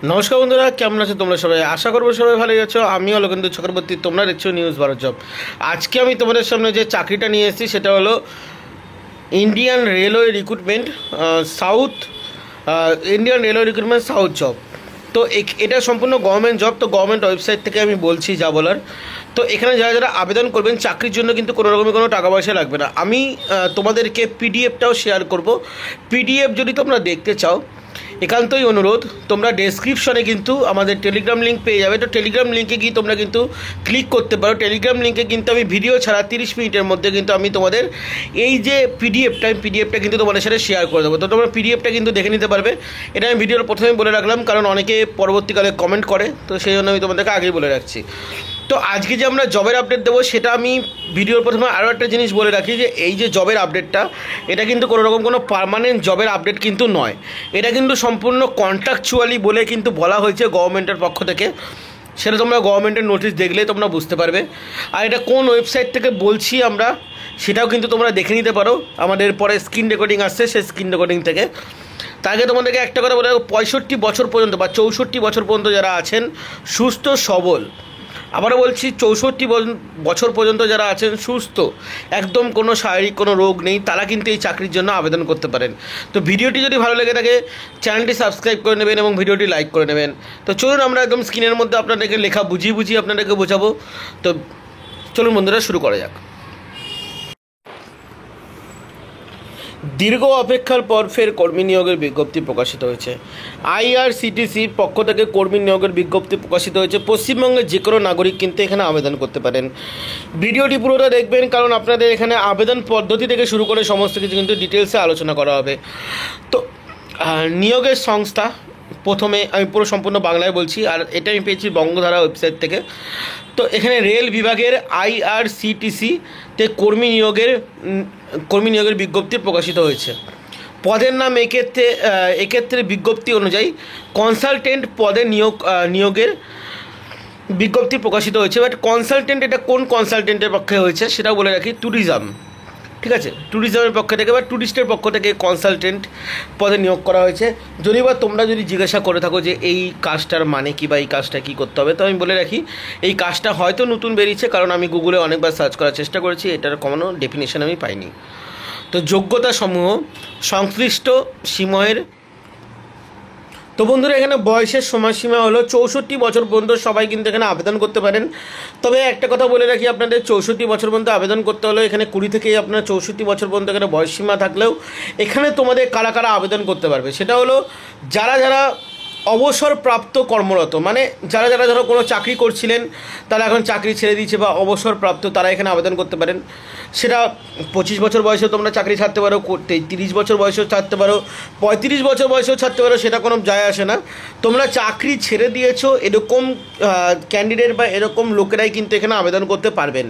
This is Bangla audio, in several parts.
নমস্কার বন্ধুরা, কেমন আছো তোমরা সবাই? আশা করবো সবাই ভালো আছো। আমিও লোকেন্দ্র চক্রবর্তী, তোমরা দেখছো নিউজ ভারত জব। আজকে আমি তোমাদের সামনে যে চাকরিটা নিয়ে এসেছি সেটা হলো Indian railway recruitment south Indian railway recruitment south job. তো এটা সম্পূর্ণ গভর্নমেন্ট জব। তো গভর্নমেন্ট ওয়েবসাইট থেকে আমি বলছি যা বলার। তো এখানে যারা যারা আবেদন করবেন চাকরির জন্য কিন্তু কোনো রকমের কোনো টাকা পয়সা লাগবে না। আমি তোমাদেরকে পিডিএফটাও শেয়ার করব। পিডিএফ যদি তোমরা দেখতে চাও, একান্তই অনুরোধ, তোমরা ডেসক্রিপশনে কিন্তু আমাদের টেলিগ্রাম লিঙ্ক পেয়ে যাবে। তো টেলিগ্রাম লিঙ্কে গিয়ে তোমরা কিন্তু ক্লিক করতে পারো। টেলিগ্রাম লিঙ্কে কিন্তু আমি ভিডিও ছাড়া 30 মিনিটের মধ্যে কিন্তু আমি তোমাদের এই যে পিডিএফটা কিন্তু তোমাদের সাথে শেয়ার করে দেবো। তো তোমরা পিডিএফটা কিন্তু দেখে নিতে পারবে। এটা আমি ভিডিওর প্রথমে বলে রাখলাম, কারণ অনেকে পরবর্তীকালে কমেন্ট করে, তো সেই জন্য আমি তোমাদেরকে আগেই বলে রাখছি। তো আজকে যে আমরা জবের আপডেট দেবো সেটা আমি ভিডিওর প্রথমে আরও একটা জিনিস বলে রাখি, যে এই যে জবের আপডেটটা, এটা কিন্তু কোনো রকম কোনো পার্মানেন্ট জবের আপডেট কিন্তু নয়। এটা কিন্তু সম্পূর্ণ কন্ট্রাকচুয়ালি বলে কিন্তু বলা হয়েছে গভর্নমেন্টের পক্ষ থেকে। সেটা তোমরা গভর্নমেন্টের নোটিশ দেখলে তোমরা বুঝতে পারবে। আর এটা কোন ওয়েবসাইট থেকে বলছি আমরা, সেটাও কিন্তু তোমরা দেখে নিতে পারো। আমাদের পরে স্ক্রিন রেকর্ডিং আসছে, সেই স্ক্রিন রেকর্ডিং থেকে। তার আগে তোমাদেরকে একটা কথা বলে, 65 বছর পর্যন্ত বা 64 বছর পর্যন্ত যারা আছেন সুস্থ সবল, আবারও বলছি 64 বছর পর্যন্ত যারা আছেন সুস্থ, একদম কোনো শারীরিক কোনো রোগ নেই, তারা কিন্তু এই চাকরির জন্য আবেদন করতে পারেন। তো ভিডিওটি যদি ভালো লেগে থাকে চ্যানেলটি সাবস্ক্রাইব করে নেবেন এবং ভিডিওটি লাইক করে নেবেন। তো চলুন আমরা একদম স্ক্রিনের মধ্যে আপনাদেরকে লেখা বুঝিয়ে আপনাদেরকে বোঝাবো। তো চলুন বন্ধুরা, শুরু করা যাক। দীর্ঘ অপেক্ষার পর ফের কর্মী নিয়োগের বিজ্ঞপ্তি প্রকাশিত হয়েছে। আইআরসিটিসির পক্ষ থেকে কর্মী নিয়োগের বিজ্ঞপ্তি প্রকাশিত হয়েছে। পশ্চিমবঙ্গের যে কোনো নাগরিক কিন্তু এখানে আবেদন করতে পারেন। ভিডিওটি পুরোটা দেখবেন, কারণ আপনাদের এখানে আবেদন পদ্ধতি থেকে শুরু করে সমস্ত কিছু কিন্তু ডিটেলসে আলোচনা করা হবে। তো নিয়োগের সংস্থা, প্রথমে আমি পুরো সম্পূর্ণ বাংলায় বলছি, আর এটা আমি পেয়েছি বঙ্গধারা ওয়েবসাইট থেকে। তো এখানে রেল বিভাগের আইআরসিটিসিতে কর্মী নিয়োগের বিজ্ঞপ্তি প্রকাশিত হয়েছে। পদের নাম এক্ষেত্রে বিজ্ঞপ্তি অনুযায়ী কনসালটেন্ট পদে নিয়োগের বিজ্ঞপ্তি প্রকাশিত হয়েছে। বাট কনসালটেন্ট, এটা কোন কনসালটেন্টের পক্ষে হয়েছে সেটাও বলে রাখি, ট্যুরিজম, ঠিক আছে, ট্যুরিজমের পক্ষ থেকে বা ট্যুরিস্টের পক্ষ থেকে কনসালটেন্ট পদে নিয়োগ করা হয়েছে। যদি বা তোমরা যদি জিজ্ঞাসা করে থাকো যে এই কাজটার মানে কি বা এই কাজটা কী করতে হবে, তো আমি বলে রাখি এই কাজটা হয়তো নতুন বেরিয়েছে, কারণ আমি গুগলে অনেকবার সার্চ করার চেষ্টা করেছি, এটার কোনো ডেফিনেশন আমি পাইনি। তো যোগ্যতা সমূহ সংশ্লিষ্ট সীমায়ের। তো বন্ধুরা, এখানে বয়সের সময়সীমা হলো 64 বছর পর্যন্ত সবাই কিন্তু এখানে আবেদন করতে পারেন। তবে একটা কথা বলে রাখি, আপনাদের 64 বছর পর্যন্ত আবেদন করতে হলেও এখানে 20 থেকেই আপনার 64 বছর পর্যন্ত এখানে বয়সসীমা থাকলেও এখানে তোমাদের কারা কারা আবেদন করতে পারবে সেটা হলো যারা যারা অবসরপ্রাপ্ত কর্মরত, মানে যারা যারা ধরো কোনো চাকরি করছিলেন তারা এখন চাকরি ছেড়ে দিয়েছে বা অবসরপ্রাপ্ত, তারা এখানে আবেদন করতে পারেন। সেটা 25 বছর বয়সেও তোমরা চাকরি ছাড়তে পারো, 30 বছর বয়সেও ছাড়তে পারো, 35 বছর বয়সেও ছাড়তে পারো, সেটা কোনো যায় আসে না। তোমরা চাকরি ছেড়ে দিয়েছো এরকম ক্যান্ডিডেট বা এরকম লোকেরাই কিন্তু এখানে আবেদন করতে পারবেন।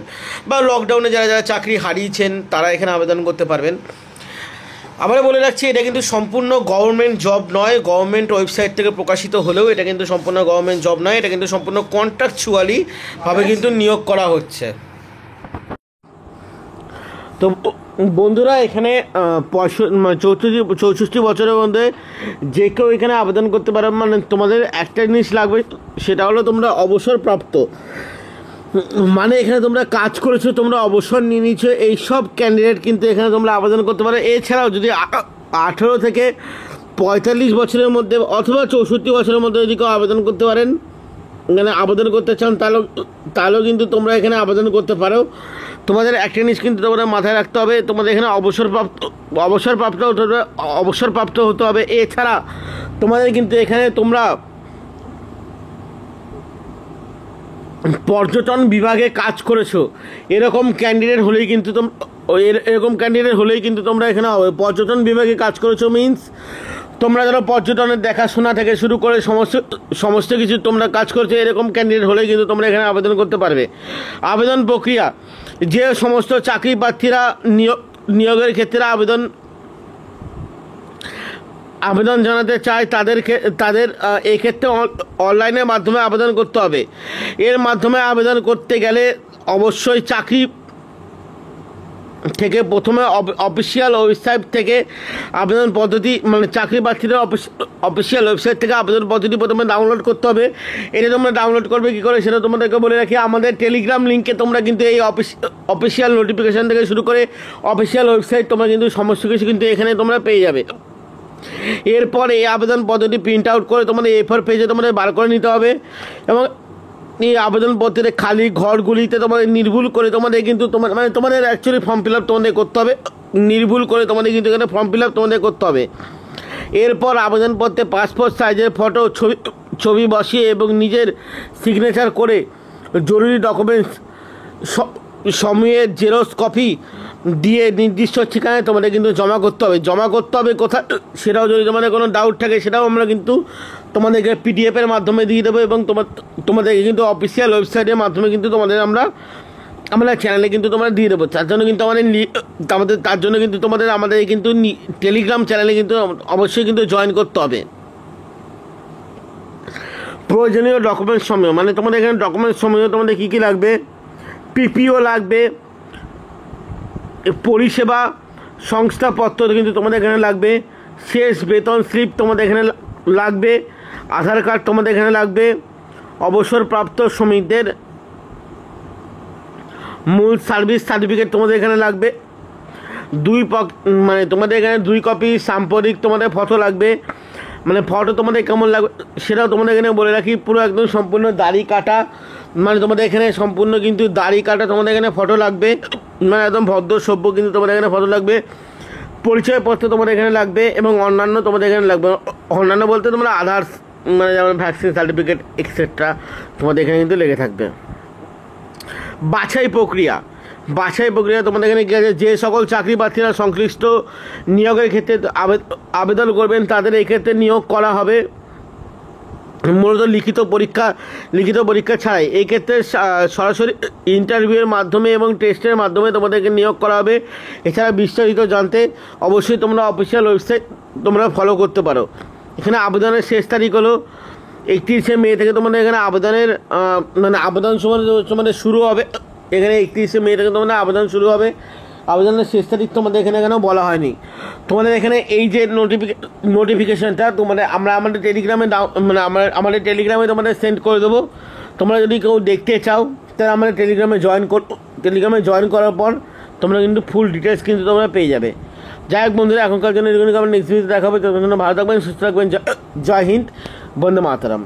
বা লকডাউনে যারা যারা চাকরি হারিয়েছেন তারা এখানে আবেদন করতে পারবেন। আবার বলে রাখছি, এটা কিন্তু সম্পূর্ণ গভর্নমেন্ট জব নয়। গভর্নমেন্ট ওয়েবসাইট থেকে প্রকাশিত হলেও এটা কিন্তু সম্পূর্ণ গভর্নমেন্ট জব নয়, এটা কিন্তু সম্পূর্ণ কন্ট্রাকচুয়ালি ভাবে কিন্তু নিয়োগ করা হচ্ছে। তো বন্ধুরা, এখানে 64 বছরের মধ্যে যে কেউ এখানে আবেদন করতে পারে। মানে তোমাদের একটা জিনিস লাগবে, সেটা হলো তোমরা অবসরপ্রাপ্ত, মানে এখানে তোমরা কাজ করেছো, তোমরা অবসর নিয়ে নিচ্ছ, এইসব ক্যান্ডিডেট কিন্তু এখানে তোমরা আবেদন করতে পারো। এছাড়াও যদি 18 থেকে 45 বছরের মধ্যে অথবা 64 বছরের মধ্যে যদি কেউ আবেদন করতে পারেন, এখানে আবেদন করতে চান, তাহলেও কিন্তু তোমরা এখানে আবেদন করতে পারো। তোমাদের একটা জিনিস কিন্তু তোমাদের মাথায় রাখতে হবে, তোমাদের এখানে অবসরপ্রাপ্ত হতে হবে। এছাড়া তোমাদের কিন্তু এখানে তোমরা পর্যটন বিভাগে কাজ করেছো এরকম ক্যান্ডিডেট হলেই কিন্তু তোমরা এখানে হবে। পর্যটন বিভাগে কাজ করেছো মিন্স তোমরা যারা পর্যটনের দেখাশোনা থেকে শুরু করে সমস্ত কিছু তোমরা কাজ করছো, এরকম ক্যান্ডিডেট হলেই কিন্তু তোমরা এখানে আবেদন করতে পারবে। আবেদন প্রক্রিয়া, যে সমস্ত চাকরি প্রার্থীরা নিয়োগের ক্ষেত্রে আবেদন জানাতে চায় তাদের এক্ষেত্রে অনলাইনের মাধ্যমে আবেদন করতে হবে। এর মাধ্যমে আবেদন করতে গেলে অবশ্যই থেকে প্রথমে অফিসিয়াল ওয়েবসাইট থেকে আবেদন পদ্ধতি মানে চাকরি প্রার্থীদের অফিসিয়াল ওয়েবসাইট থেকে আবেদন পদ্ধতি প্রথমে ডাউনলোড করতে হবে। এটা তোমরা ডাউনলোড করবে কী করে সেটা তোমাদেরকে বলে রাখি। আমাদের টেলিগ্রাম লিঙ্কে তোমরা কিন্তু এই অফিসিয়াল নোটিফিকেশান থেকে শুরু করে অফিসিয়াল ওয়েবসাইট তোমরা কিন্তু সমস্ত কিছু কিন্তু এখানে তোমরা পেয়ে যাবে। এরপর এই আবেদন পদ্ধতি প্রিন্ট আউট করে তোমাদের A4 পেজে তোমাদের বার করে নিতে হবে এবং এই আবেদনপত্রের খালি ঘরগুলিতে তোমাদের নির্ভুল করে তোমাদের কিন্তু তোমাদের অ্যাকচুয়ালি ফর্ম ফিল আপ তোমাদের করতে হবে। নির্ভুল করে তোমাদের কিন্তু এখানে ফর্ম ফিল আপ তোমাদের করতে হবে। এরপর আবেদনপত্রে পাসপোর্ট সাইজের ফটো ছবি বসিয়ে এবং নিজের সিগনেচার করে জরুরি ডকুমেন্টস সমূহের জেরক্স কপি দিয়ে নির্দিষ্ট ঠিকানায় তোমাদের কিন্তু জমা করতে হবে কোথায় সেটাও যদি তোমাদের কোনো ডাউট থাকে সেটাও আমরা কিন্তু তোমাদেরকে PDF-এর মাধ্যমে দিয়ে দেবো এবং তোমাদেরকে কিন্তু অফিসিয়াল ওয়েবসাইটের মাধ্যমে কিন্তু আমাদের চ্যানেলে কিন্তু তোমরা দিয়ে দেবো। তার জন্য কিন্তু আমাদের কিন্তু টেলিগ্রাম চ্যানেলে কিন্তু অবশ্যই কিন্তু জয়েন করতে হবে। প্রয়োজনীয় ডকুমেন্টস সমূহ মানে তোমাদের এখানে ডকুমেন্টস সমূহ তোমাদের কী কী লাগবে, PPO লাগবে, পরিষেবা সংস্থাপত্র কিন্তু তোমাদের এখানে লাগবে, শেষ বেতন স্লিপ তোমাদের এখানে লাগবে, আধার কার্ড তোমাদের এখানে লাগবে, অবসরপ্রাপ্ত শ্রমিকদের মূল সার্ভিস সার্টিফিকেট তোমাদের এখানে লাগবে, তোমাদের এখানে 2 কপি সাম্প্রতিক তোমাদের ফটো লাগবে। মানে ফটো তোমাদের কেমন লাগবে সেটাও তোমাদের এখানে বলে রাখি। পুরো একদম সম্পূর্ণ দাড়ি কাটা মানে তোমাদের এখানে সম্পূর্ণ কিন্তু দাড়ি কাটা তোমাদের এখানে ফটো লাগবে, মানে একদম ভদ্র সভ্য কিন্তু তোমাদের এখানে ফটো লাগবে। পরিচয়পত্র তোমাদের এখানে লাগবে এবং অন্যান্য তোমাদের এখানে লাগবে। অন্যান্য বলতে তোমরা আধার মানে যেমন ভ্যাকসিন সার্টিফিকেট এক্সেট্রা তোমাদের এখানে কিন্তু লেগে থাকবে। বাছাই প্রক্রিয়া তোমাদের এখানে কী আছে, যে সকল চাকরি প্রার্থীরা সংশ্লিষ্ট নিয়োগের ক্ষেত্রে আবেদন করবেন তাদের এই ক্ষেত্রে নিয়োগ করা হবে মূলত লিখিত পরীক্ষা ছাড়াই। এই ক্ষেত্রে সরাসরি ইন্টারভিউয়ের মাধ্যমে এবং টেস্টের মাধ্যমে তোমাদেরকে নিয়োগ করা হবে। এছাড়া বিস্তারিত জানতে অবশ্যই তোমরা অফিসিয়াল ওয়েবসাইট তোমরা ফলো করতে পারো। এখানে আবেদনের শেষ তারিখ হলো 31শে মে থেকে তোমাদের এখানে আবেদনের আবেদন সময় শুরু হবে। এখানে 31শে মে থেকে তোমাদের আবেদন শুরু হবে। আবেদনের শেষ তারিখ তোমাদের এখানেও বলা হয়নি। তোমাদের এখানে এই যে নোটিফিকেশানটা আমরা আমাদের টেলিগ্রামে আমাদের টেলিগ্রামে তোমাদের সেন্ড করে দেবো। তোমরা যদি কেউ দেখতে চাও তাহলে আমাদের টেলিগ্রামে জয়েন করার পর তোমরা কিন্তু ফুল ডিটেলস কিন্তু তোমরা পেয়ে যাবে। যাই হোক বন্ধুরা, এখনকার জন্য আমরা নেক্সট ভিডিওতে দেখা হবে। ততক্ষণ ভালো থাকবেন, সুস্থ থাকবেন। জয় হিন্দ, বন্দে মাতরম।